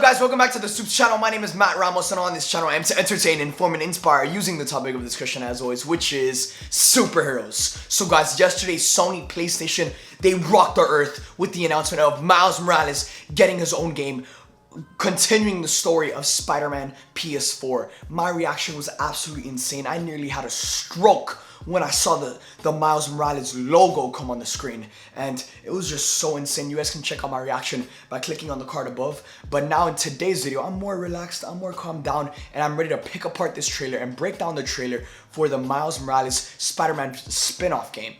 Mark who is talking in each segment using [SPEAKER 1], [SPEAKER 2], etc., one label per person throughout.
[SPEAKER 1] Guys, welcome back to the SUPES channel. My name is Matt Ramos, and on this channel I am to entertain, inform, and inspire using the topic of discussion as always, which is superheroes. So guys, yesterday Sony PlayStation, they rocked the earth with the announcement of Miles Morales getting his own game, continuing the story of Spider-Man PS4. My reaction was absolutely insane. I nearly had a stroke when I saw the Miles Morales logo come on the screen, and it was just so insane. You guys can check out my reaction by clicking on the card above. But now in today's video, I'm more relaxed, I'm more calmed down, and I'm ready to pick apart this trailer and break down the trailer for the Miles Morales Spider-Man spin-off game.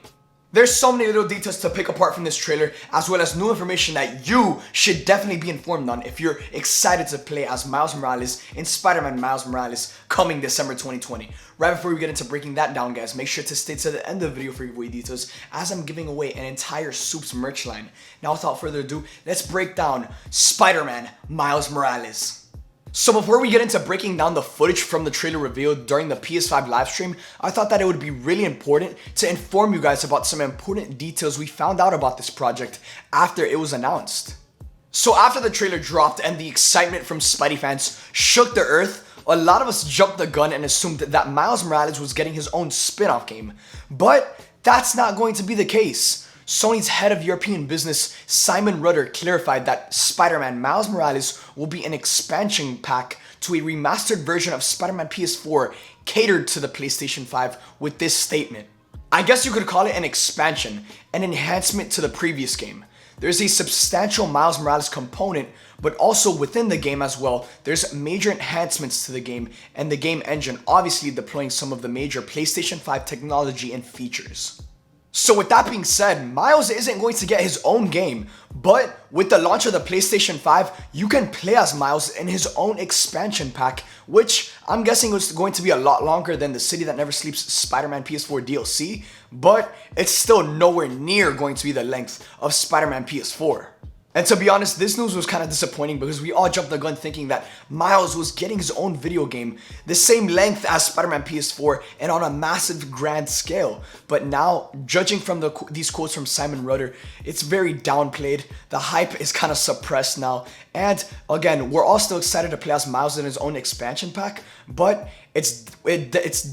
[SPEAKER 1] There's so many little details to pick apart from this trailer, as well as new information that you should definitely be informed on if you're excited to play as Miles Morales in Spider-Man Miles Morales coming December 2020. Right before we get into breaking that down, guys, make sure to stay to the end of the video for giveaway details, as I'm giving away an entire SUPES merch line. Now without further ado, let's break down Spider-Man Miles Morales. So before we get into breaking down the footage from the trailer revealed during the PS5 livestream, I thought that it would be really important to inform you guys about some important details we found out about this project after it was announced. So after the trailer dropped and the excitement from Spidey fans shook the earth, a lot of us jumped the gun and assumed that Miles Morales was getting his own spin-off game. But that's not going to be the case. Sony's head of European business, Simon Rudder, clarified that Spider-Man Miles Morales will be an expansion pack to a remastered version of Spider-Man PS4 catered to the PlayStation 5 with this statement. I guess you could call it an expansion, an enhancement to the previous game. There's a substantial Miles Morales component, but also within the game as well, there's major enhancements to the game and the game engine, obviously deploying some of the major PlayStation 5 technology and features. So with that being said, Miles isn't going to get his own game, but with the launch of the PlayStation 5, you can play as Miles in his own expansion pack, which I'm guessing is going to be a lot longer than the City That Never Sleeps Spider-Man PS4 DLC, but it's still nowhere near going to be the length of Spider-Man PS4. And to be honest, this news was kind of disappointing because we all jumped the gun thinking that Miles was getting his own video game the same length as Spider-Man PS4 and on a massive grand scale. But now, judging from these quotes from Simon Rudder, it's very downplayed. The hype is kind of suppressed now. And again, we're all still excited to play as Miles in his own expansion pack, but it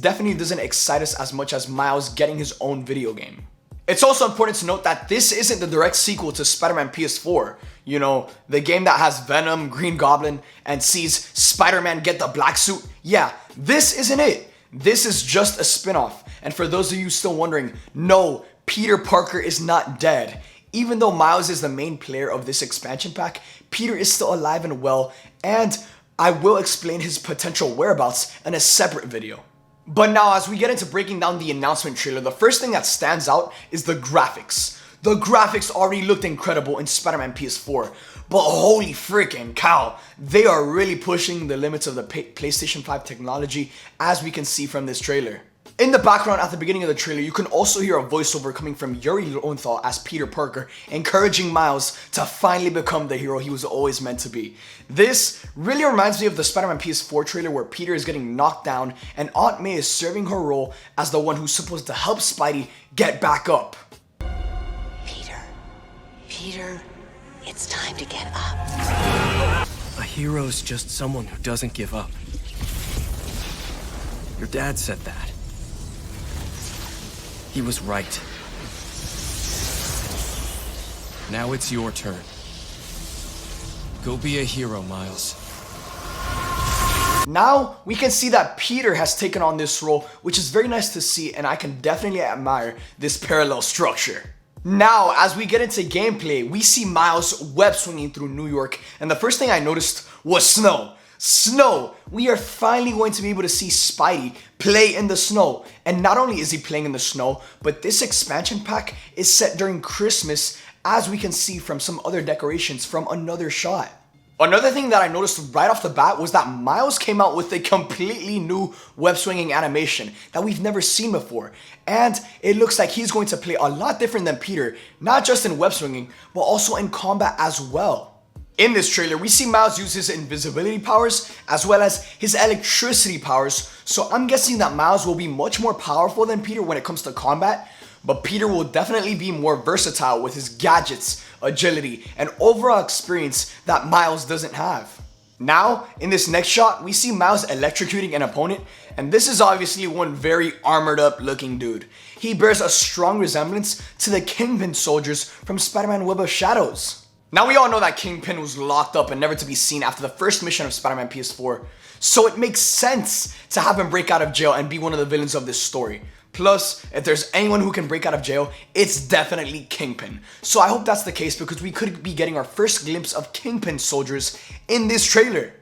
[SPEAKER 1] definitely doesn't excite us as much as Miles getting his own video game. It's also important to note that this isn't the direct sequel to Spider-Man PS4. You know, the game that has Venom, Green Goblin, and sees Spider-Man get the black suit. Yeah, this isn't it. This is just a spin-off. And for those of you still wondering, no, Peter Parker is not dead. Even though Miles is the main player of this expansion pack, Peter is still alive and well, and I will explain his potential whereabouts in a separate video. But now, as we get into breaking down the announcement trailer, the first thing that stands out is the graphics. The graphics already looked incredible in Spider-Man PS4, but holy freaking cow, they are really pushing the limits of the PlayStation 5 technology, as we can see from this trailer. In the background at the beginning of the trailer, you can also hear a voiceover coming from Yuri Lowenthal as Peter Parker, encouraging Miles to finally become the hero he was always meant to be. This really reminds me of the Spider-Man PS4 trailer where Peter is getting knocked down and Aunt May is serving her role as the one who's supposed to help Spidey get back up.
[SPEAKER 2] Peter, it's time to get up.
[SPEAKER 3] A hero's just someone who doesn't give up. Your dad said that. He was right. Now it's your turn. Go be a hero, Miles.
[SPEAKER 1] Now, we can see that Peter has taken on this role, which is very nice to see, and I can definitely admire this parallel structure. Now, as we get into gameplay, we see Miles web swinging through New York, and the first thing I noticed was snow. Snow! We are finally going to be able to see Spidey play in the snow. And not only is he playing in the snow, but this expansion pack is set during Christmas, as we can see from some other decorations from another shot. Another thing that I noticed right off the bat was that Miles came out with a completely new web swinging animation that we've never seen before. And it looks like he's going to play a lot different than Peter, not just in web swinging, but also in combat as well. In this trailer, we see Miles use his invisibility powers as well as his electricity powers, so I'm guessing that Miles will be much more powerful than Peter when it comes to combat, but Peter will definitely be more versatile with his gadgets, agility, and overall experience that Miles doesn't have. Now, in this next shot, we see Miles electrocuting an opponent, and this is obviously one very armored up looking dude. He bears a strong resemblance to the Kingpin soldiers from Spider-Man Web of Shadows. Now we all know that Kingpin was locked up and never to be seen after the first mission of Spider-Man PS4, so it makes sense to have him break out of jail and be one of the villains of this story. Plus, if there's anyone who can break out of jail, it's definitely Kingpin. So I hope that's the case because we could be getting our first glimpse of Kingpin soldiers in this trailer.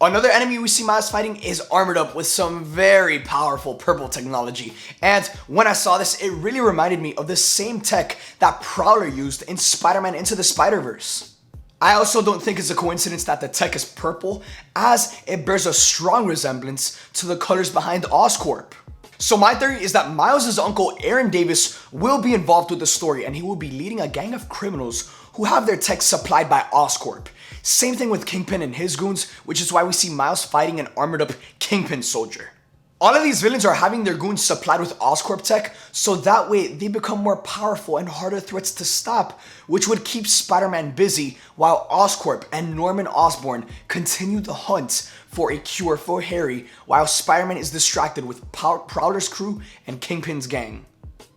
[SPEAKER 1] Another enemy we see Miles fighting is armored up with some very powerful purple technology. And when I saw this, it really reminded me of the same tech that Prowler used in Spider-Man Into the Spider-Verse. I also don't think it's a coincidence that the tech is purple, as it bears a strong resemblance to the colors behind Oscorp. So my theory is that Miles' uncle Aaron Davis will be involved with the story, and he will be leading a gang of criminals who have their tech supplied by Oscorp. Same thing with Kingpin and his goons, which is why we see Miles fighting an armored up Kingpin soldier. All of these villains are having their goons supplied with Oscorp tech, so that way they become more powerful and harder threats to stop, which would keep Spider-Man busy while Oscorp and Norman Osborn continue the hunt for a cure for Harry while Spider-Man is distracted with Prowler's crew and Kingpin's gang.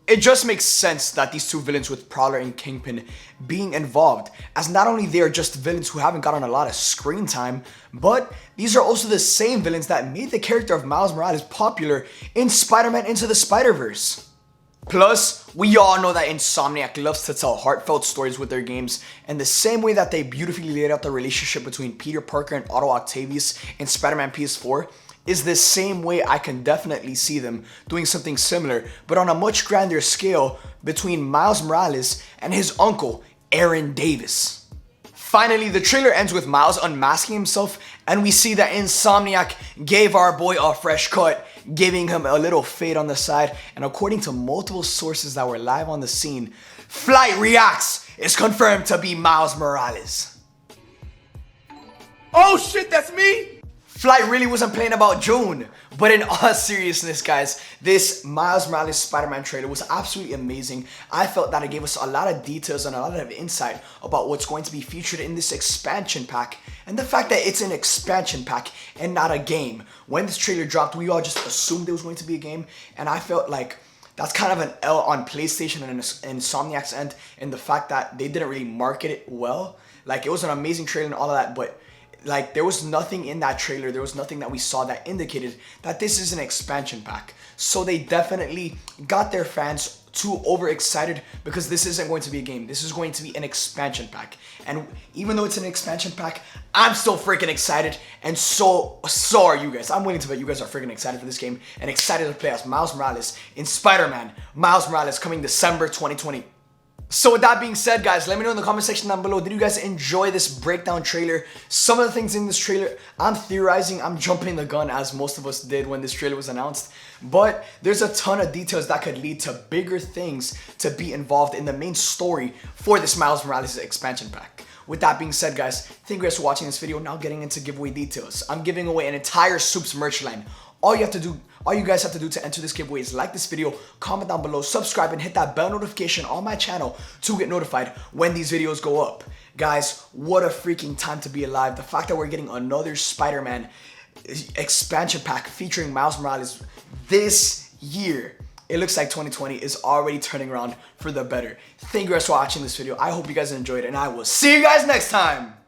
[SPEAKER 1] It just makes sense that these two villains with Prowler and Kingpin being involved, as not only they are just villains who haven't gotten a lot of screen time, but these are also the same villains that made the character of Miles Morales popular in Spider-Man Into the Spider-Verse. Plus, we all know that Insomniac loves to tell heartfelt stories with their games, and the same way that they beautifully laid out the relationship between Peter Parker and Otto Octavius in Spider-Man PS4, is the same way I can definitely see them doing something similar, but on a much grander scale between Miles Morales and his uncle, Aaron Davis. Finally, the trailer ends with Miles unmasking himself, and we see that Insomniac gave our boy a fresh cut, giving him a little fade on the side, and according to multiple sources that were live on the scene, Flight Reacts is confirmed to be Miles Morales.
[SPEAKER 4] Oh shit, that's me?
[SPEAKER 1] Flight really wasn't playing about June, but in all seriousness, guys, this Miles Morales Spider-Man trailer was absolutely amazing. I felt that it gave us a lot of details and a lot of insight about what's going to be featured in this expansion pack, and the fact that it's an expansion pack and not a game. When this trailer dropped, we all just assumed it was going to be a game, and I felt like that's kind of an L on PlayStation and Insomniac's end, and the fact that they didn't really market it well. Like, it was an amazing trailer and all of that, but like, there was nothing in that trailer, there was nothing that we saw that indicated that this is an expansion pack. So they definitely got their fans too overexcited because this isn't going to be a game. This is going to be an expansion pack. And even though it's an expansion pack, I'm still freaking excited, and so are you guys. I'm willing to bet you guys are freaking excited for this game and excited to play as Miles Morales in Spider-Man Miles Morales coming December 2020. So with that being said, guys, let me know in the comment section down below, did you guys enjoy this breakdown trailer? Some of the things in this trailer, I'm theorizing, I'm jumping the gun as most of us did when this trailer was announced, but there's a ton of details that could lead to bigger things to be involved in the main story for this Miles Morales expansion pack. With that being said, guys, thank you guys for watching this video. Now getting into giveaway details. I'm giving away an entire SUPES merch line. All you guys have to do to enter this giveaway is like this video, comment down below, subscribe, and hit that bell notification on my channel to get notified when these videos go up. Guys, what a freaking time to be alive. The fact that we're getting another Spider-Man expansion pack featuring Miles Morales this year. It looks like 2020 is already turning around for the better. Thank you guys for watching this video. I hope you guys enjoyed, and I will see you guys next time.